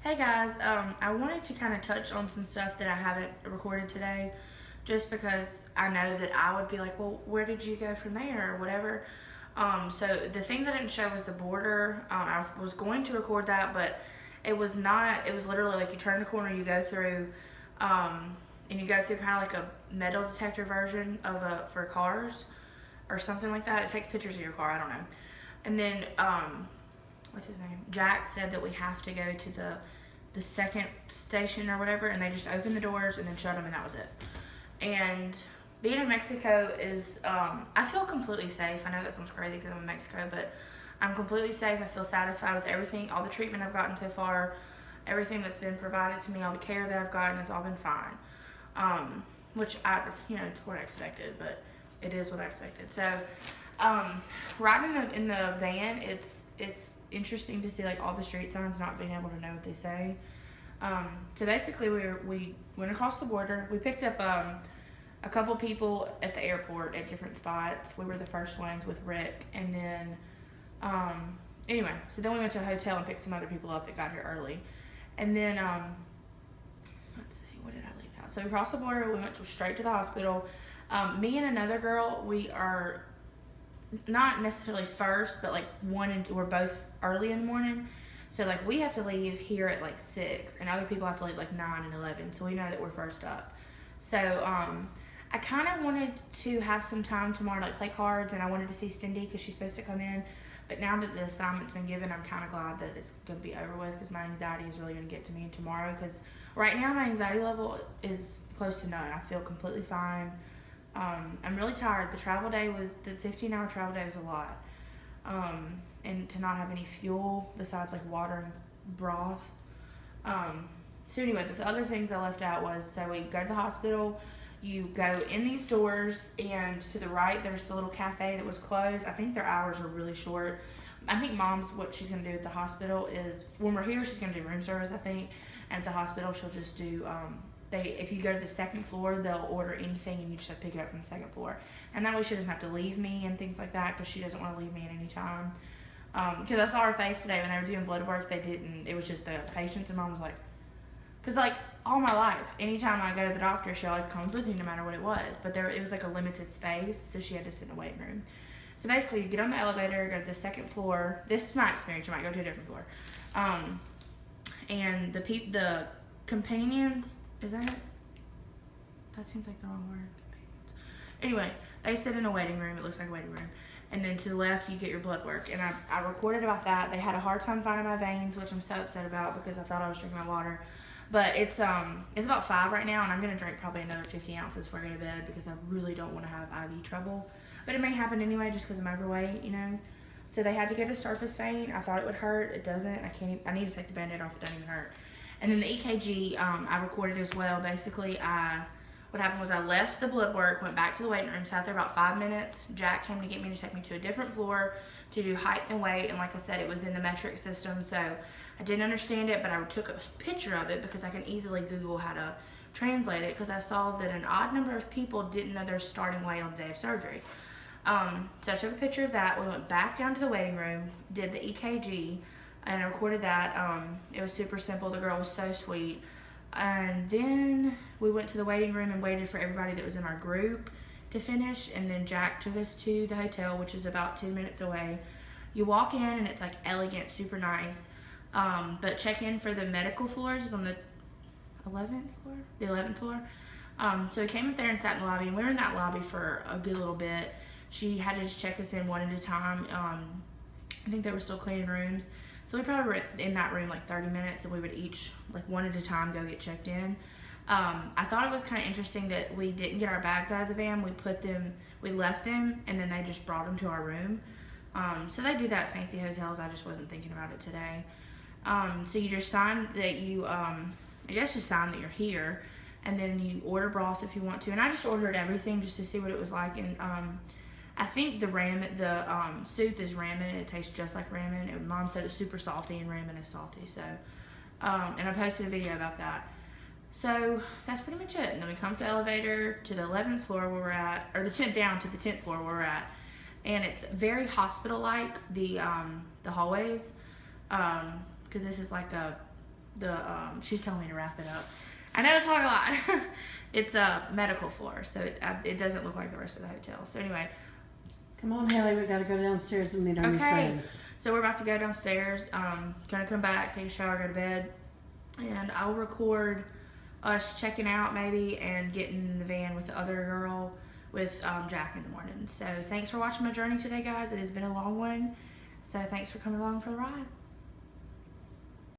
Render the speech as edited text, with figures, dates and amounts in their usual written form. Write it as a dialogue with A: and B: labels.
A: Hey guys, I wanted to kind of touch on some stuff that I haven't recorded today, just because I know that I would be like, well, where did you go from there or whatever. So the things I didn't show was the border. I was going to record that, but it was not. It was literally like you turn the corner, you go through, and you go through kind of like a metal detector version of for cars or something like that. It takes pictures of your car. I don't know. And then what's his name? Jack said that we have to go to the second station or whatever, and they just opened the doors and then shut them, and that was it. And being in Mexico is, I feel completely safe. I know that sounds crazy because I'm in Mexico, but I'm completely safe. I feel satisfied with everything, all the treatment I've gotten so far, everything that's been provided to me, all the care that I've gotten, it's all been fine. Which it's what I expected, but it is what I expected. So, riding in the van, it's interesting to see like all the street signs not being able to know what they say. So basically, we went across the border. We picked up a couple people at the airport at different spots. We were the first ones with Rick, and then anyway, so then we went to a hotel and picked some other people up that got here early, and then let's see, what did I leave out? So we crossed the border. We went straight to the hospital. Me and another girl, we are not necessarily first, but like we're both early in the morning. So like we have to leave here at like 6, and other people have to leave like 9 and 11. So we know that we're first up. So I kind of wanted to have some time tomorrow to like play cards, and I wanted to see Cindy because she's supposed to come in. But now that the assignment's been given, I'm kind of glad that it's going to be over with, because my anxiety is really going to get to me tomorrow. Because right now my anxiety level is close to none. I feel completely fine. I'm really tired. The 15-hour travel day was a lot. And to not have any fuel besides like water and broth. So anyway, the other things I left out was, so we go to the hospital, you go in these doors, and to the right there's the little cafe that was closed. I think their hours are really short. I think Mom's, what she's going to do at the hospital is, when we're here, she's going to do room service, I think. And at the hospital, she'll just do, if you go to the second floor, they'll order anything, and you just have to pick it up from the second floor. And that way she doesn't have to leave me and things like that, because she doesn't want to leave me at any time. Because I saw her face today when they were doing blood work. It was just the patients, and Mom was like, because like all my life, anytime I go to the doctor, she always comes with me no matter what it was. But it was like a limited space, so she had to sit in a waiting room. So basically, you get on the elevator, go to the second floor. This is my experience. You might go to a different floor. And the companions, is that it? That seems like the wrong word. Companions. Anyway, they sit in a waiting room. It looks like a waiting room. And then to the left, you get your blood work. And I recorded about that. They had a hard time finding my veins, which I'm so upset about, because I thought I was drinking my water. But it's about 5 right now, and I'm going to drink probably another 50 ounces before I go to bed, because I really don't want to have IV trouble. But it may happen anyway, just because I'm overweight, So they had to get a surface vein. I thought it would hurt. It doesn't. I need to take the Band-Aid off. It doesn't even hurt. And then the EKG, I recorded as well. Basically, what happened was I left the blood work, went back to the waiting room, sat there about 5 minutes. Jack came to get me to take me to a different floor to do height and weight. And like I said, it was in the metric system, so I didn't understand it, but I took a picture of it because I can easily Google how to translate it, because I saw that an odd number of people didn't know their starting weight on the day of surgery. So I took a picture of that. We went back down to the waiting room, did the EKG, and I recorded that. It was super simple. The girl was so sweet. And then we went to the waiting room and waited for everybody that was in our group to finish. And then Jack took us to the hotel, which is about 10 minutes away. You walk in, and it's like elegant, super nice. But check-in for the medical floors is on the 11th floor? The 11th floor. So we came up there and sat in the lobby, and we were in that lobby for a good little bit. She had to just check us in one at a time. I think they were still cleaning rooms. So we probably were in that room like 30 minutes, and we would each, like one at a time, go get checked in. I thought it was kind of interesting that we didn't get our bags out of the van. We left them, and then they just brought them to our room. So they do that at fancy hotels. I just wasn't thinking about it today. So you just sign that just sign that you're here, and then you order broth if you want to. And I just ordered everything just to see what it was like. And I think the soup is ramen. It tastes just like ramen. And Mom said it's super salty, and ramen is salty. So, and I posted a video about that. So that's pretty much it. And then we come to the elevator to the 11th floor where we're at, or the 10th down to the 10th floor where we're at. And it's very hospital-like, the hallways, because this is like she's telling me to wrap it up. I know it's talking a lot. It's a medical floor, so it doesn't look like the rest of the hotel. So anyway.
B: Come on, Haley, we gotta go downstairs and meet our new friends.
A: So we're about to go downstairs. Gonna come back, take a shower, go to bed, and I'll record us checking out maybe and getting in the van with the other girl with Jack in the morning. So thanks for watching my journey today, guys. It has been a long one. So thanks for coming along for the ride.